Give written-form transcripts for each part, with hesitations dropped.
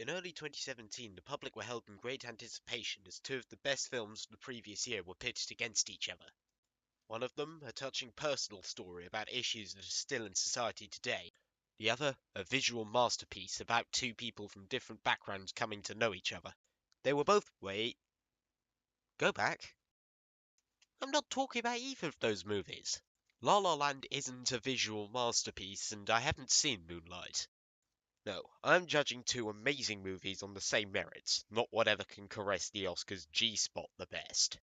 In early 2017, the public were held in great anticipation as two of the best films of the previous year were pitched against each other. One of them, a touching personal story about issues that are still in society today. The other, a visual masterpiece about two people from different backgrounds coming to know each other. They were both... Wait. Go back. I'm not talking about either of those movies. La La Land isn't a visual masterpiece, and I haven't seen Moonlight. No, I'm judging two amazing movies on the same merits, not whatever can caress the Oscars G-spot the best.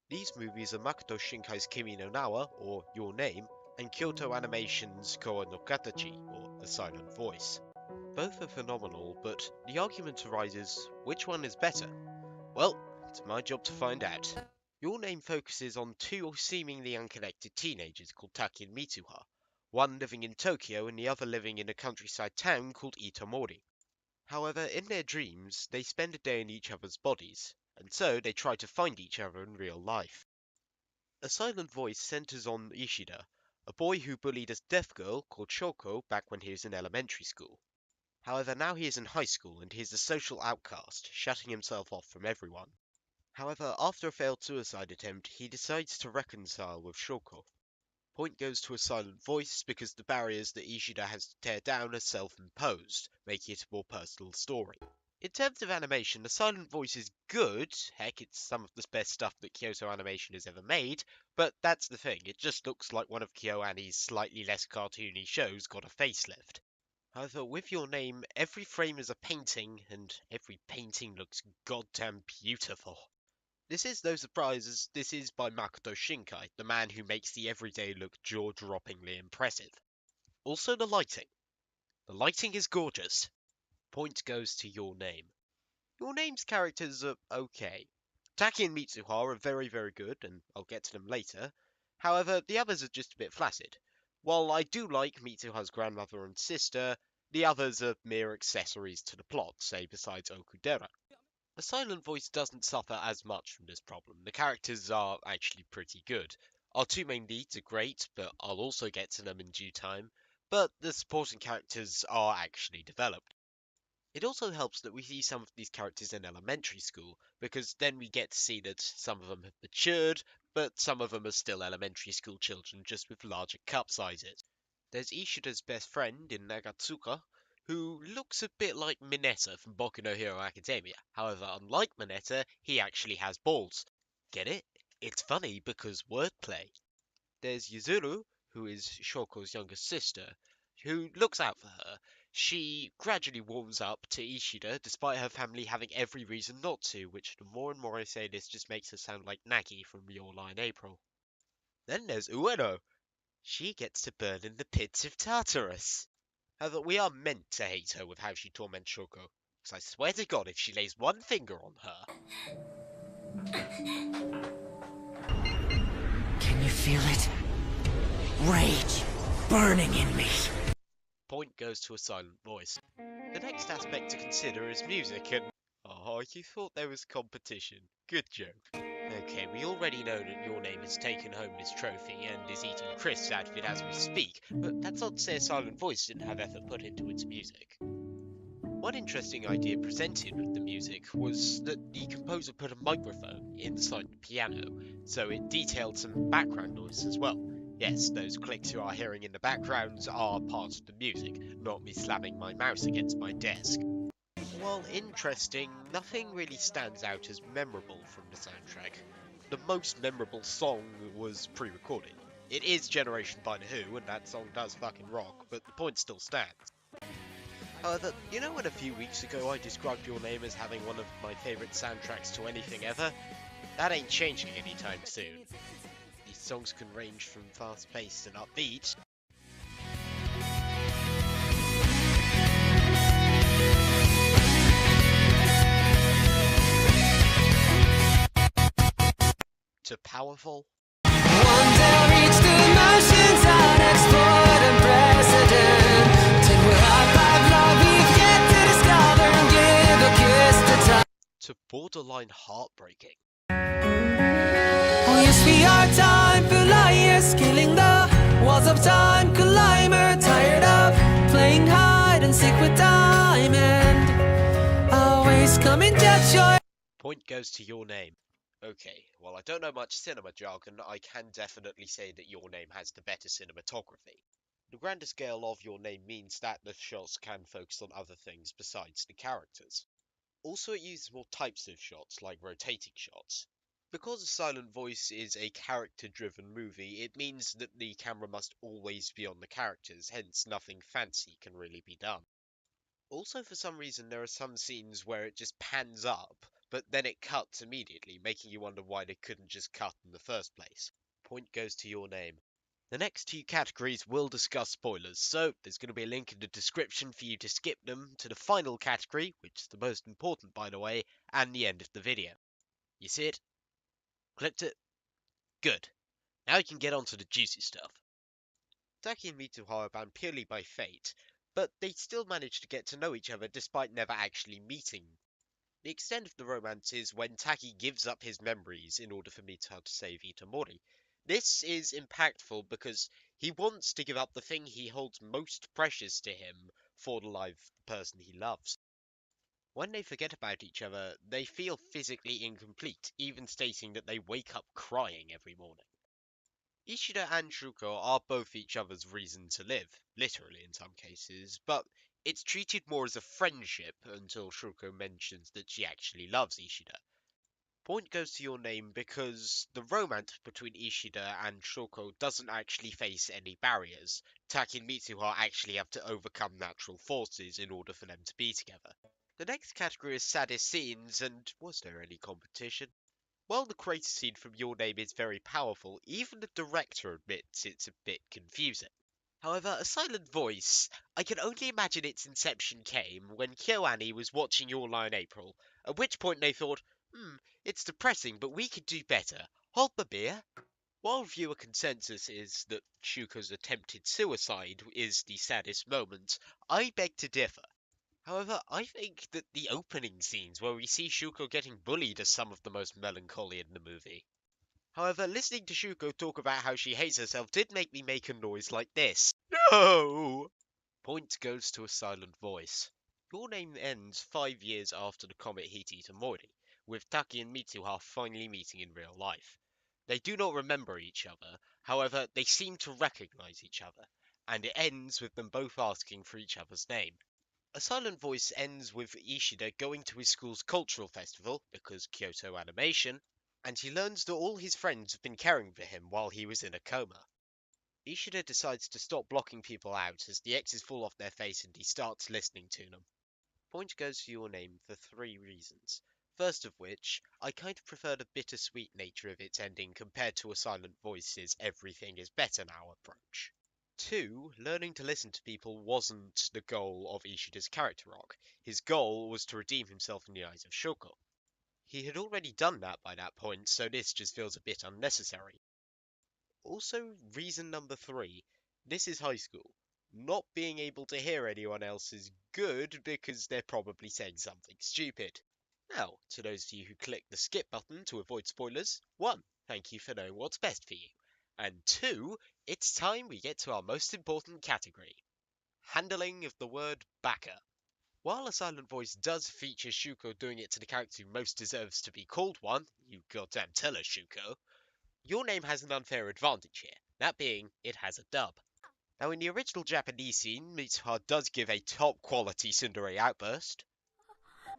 These movies are Makoto Shinkai's Kimi no Nawa, or Your Name, and Kyoto Animation's Koa no Katachi, or The Silent Voice. Both are phenomenal, but the argument arises, which one is better? Well, it's my job to find out. Your Name focuses on two seemingly unconnected teenagers called Taki and Mitsuha, one living in Tokyo and the other living in a countryside town called Itomori. However, in their dreams, they spend a day in each other's bodies, and so they try to find each other in real life. A Silent Voice centers on Ishida, a boy who bullied a deaf girl called Shoko back when he was in elementary school. However, now he is in high school and he is a social outcast, shutting himself off from everyone. However, after a failed suicide attempt, he decides to reconcile with Shoko. Point goes to A Silent Voice because the barriers that Ishida has to tear down are self-imposed, making it a more personal story. In terms of animation, A Silent Voice is good, heck, it's some of the best stuff that Kyoto Animation has ever made, but that's the thing, it just looks like one of KyoAni's slightly less cartoony shows got a facelift. However, with Your Name, every frame is a painting, and every painting looks goddamn beautiful. This is no surprise, as this is by Makoto Shinkai, the man who makes the everyday look jaw-droppingly impressive. Also the lighting. The lighting is gorgeous. Point goes to Your Name. Your Name's characters are okay. Taki and Mitsuha are very, very good, and I'll get to them later. However, the others are just a bit flaccid. While I do like Mitsuha's grandmother and sister, the others are mere accessories to the plot, say besides Okudera. A Silent Voice doesn't suffer as much from this problem. The characters are actually pretty good. Our two main leads are great, but I'll also get to them in due time. But the supporting characters are actually developed. It also helps that we see some of these characters in elementary school, because then we get to see that some of them have matured, but some of them are still elementary school children just with larger cup sizes. There's Ishida's best friend in Nagatsuka, who looks a bit like Mineta from Boku no Hero Academia. However, unlike Mineta, he actually has balls. Get it? It's funny because wordplay. There's Yuzuru, who is Shoko's younger sister, who looks out for her. She gradually warms up to Ishida, despite her family having every reason not to, which the more and more I say this just makes her sound like Nagi from Your Lie in April. Then there's Ueno. She gets to burn in the pits of Tartarus. However, we are meant to hate her with how she torments Shoko, because I swear to God if she lays one finger on her... Can you feel it? Rage burning in me. Point goes to A Silent Voice. The next aspect to consider is music and... Oh, you thought there was competition. Good joke. Okay, we already know that Your Name has taken home this trophy and is eating crisps out of it as we speak, but that's not to say A Silent Voice didn't have effort put into its music. One interesting idea presented with the music was that the composer put a microphone inside the piano, so it detailed some background noise as well. Yes, those clicks you are hearing in the background are part of the music, not me slamming my mouse against my desk. While interesting, nothing really stands out as memorable from the soundtrack. The most memorable song was pre-recorded. It is Generation by The Who, and that song does fucking rock, but the point still stands. However, you know when a few weeks ago I described Your Name as having one of my favourite soundtracks to anything ever? That ain't changing anytime soon. These songs can range from fast-paced and upbeat, to powerful. One day reach the mountains unexplored and precedent. Take what I've love we've yet to discover and give a kiss to time. To borderline heartbreaking. Oh yes, we are time for liars, killing the walls of time. Climber, tired of playing hide and seek with time, and please come and touch your. Point goes to Your Name. Okay, while I don't know much cinema jargon, I can definitely say that Your Name has the better cinematography. The grander scale of Your Name means that the shots can focus on other things besides the characters. Also, it uses more types of shots, like rotating shots. Because A Silent Voice is a character-driven movie, it means that the camera must always be on the characters, hence nothing fancy can really be done. Also, for some reason, there are some scenes where it just pans up, but then it cuts immediately, making you wonder why they couldn't just cut in the first place. Point goes to Your Name. The next two categories will discuss spoilers, so there's going to be a link in the description for you to skip them to the final category, which is the most important by the way, and the end of the video. You see it? Clicked it? Good. Now you can get on to the juicy stuff. Taki and Mitsuha are bound purely by fate, but they still manage to get to know each other despite never actually meeting. The extent of the romance is when Taki gives up his memories in order for Mitsuha to save Itamori. This is impactful because he wants to give up the thing he holds most precious to him for the life of the person he loves. When they forget about each other, they feel physically incomplete, even stating that they wake up crying every morning. Ishida and Shuko are both each other's reason to live, literally in some cases, but it's treated more as a friendship until Shuko mentions that she actually loves Ishida. Point goes to Your Name because the romance between Ishida and Shoko doesn't actually face any barriers. Taki and Mitsuha actually have to overcome natural forces in order for them to be together. The next category is saddest scenes, and was there any competition? While the crater scene from Your Name is very powerful, even the director admits it's a bit confusing. However, A Silent Voice, I can only imagine its inception came when KyoAni was watching Your Lie in April, at which point they thought, it's depressing, but we could do better. Hold the beer. While viewer consensus is that Shuko's attempted suicide is the saddest moment, I beg to differ. However, I think that the opening scenes where we see Shuko getting bullied are some of the most melancholy in the movie. However, listening to Shuko talk about how she hates herself did make me make a noise like this. No! Point goes to A Silent Voice. Your Name ends 5 years after the comet hit Itamori, with Taki and Mitsuha finally meeting in real life. They do not remember each other, however, they seem to recognize each other, and it ends with them both asking for each other's name. A Silent Voice ends with Ishida going to his school's cultural festival, because Kyoto Animation, and he learns that all his friends have been caring for him while he was in a coma. Ishida decides to stop blocking people out as the X's fall off their face and he starts listening to them. Point goes to Your Name for 3 reasons. First of which, I kind of prefer the bittersweet nature of its ending compared to A Silent Voice's everything is better now approach. 2. Learning to listen to people wasn't the goal of Ishida's character arc. His goal was to redeem himself in the eyes of Shoko. He had already done that by that point, so this just feels a bit unnecessary. Also, reason number 3, this is high school. Not being able to hear anyone else is good because they're probably saying something stupid. Now, to those of you who click the skip button to avoid spoilers, 1. Thank you for knowing what's best for you. And 2. It's time we get to our most important category. Handling of the word baka. While A Silent Voice does feature Shuko doing it to the character who most deserves to be called one, you goddamn tell us, Shuko, Your Name has an unfair advantage here, that being, it has a dub. Now in the original Japanese scene, Mitsuha does give a top quality tsundere outburst.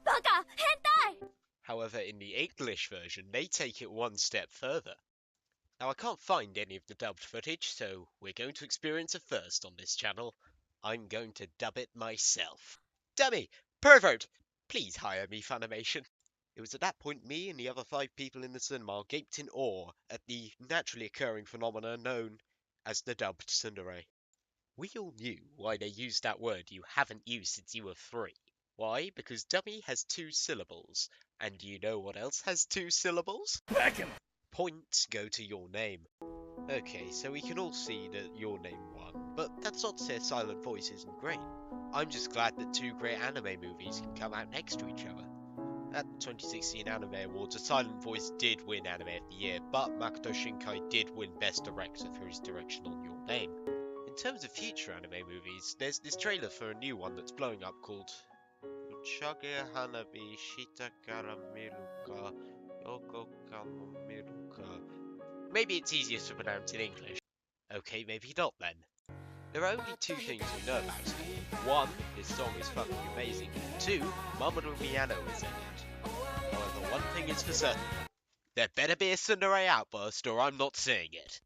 Baka! Hentai! However, in the English version, they take it one step further. Now I can't find any of the dubbed footage, so we're going to experience a first on this channel. I'm going to dub it myself. Dummy! Pervert! Please hire me, Funimation. It was at that point me and the other 5 people in the cinema gaped in awe at the naturally occurring phenomena known as the dubbed tsundere. We all knew why they used that word you haven't used since you were 3. Why? Because dummy has 2 syllables. And do you know what else has 2 syllables? Back him! Points go to Your Name. Okay, so we can all see that Your Name won, but that's not to say Silent Voice isn't great. I'm just glad that 2 great anime movies can come out next to each other. At the 2016 Anime Awards, A Silent Voice did win Anime of the Year, but Makoto Shinkai did win Best Director for his direction on Your Name. In terms of future anime movies, there's this trailer for a new one that's blowing up called Shage Hanabi Shitakara Miruka Yoko Kano Miruka. Maybe it's easiest to pronounce in English. Okay, maybe not then. There are only two things we know about it. One, his song is fucking amazing. Two, Mamoru Miyano is in it. However, one thing is for certain. There better be a tsundere outburst or I'm not seeing it.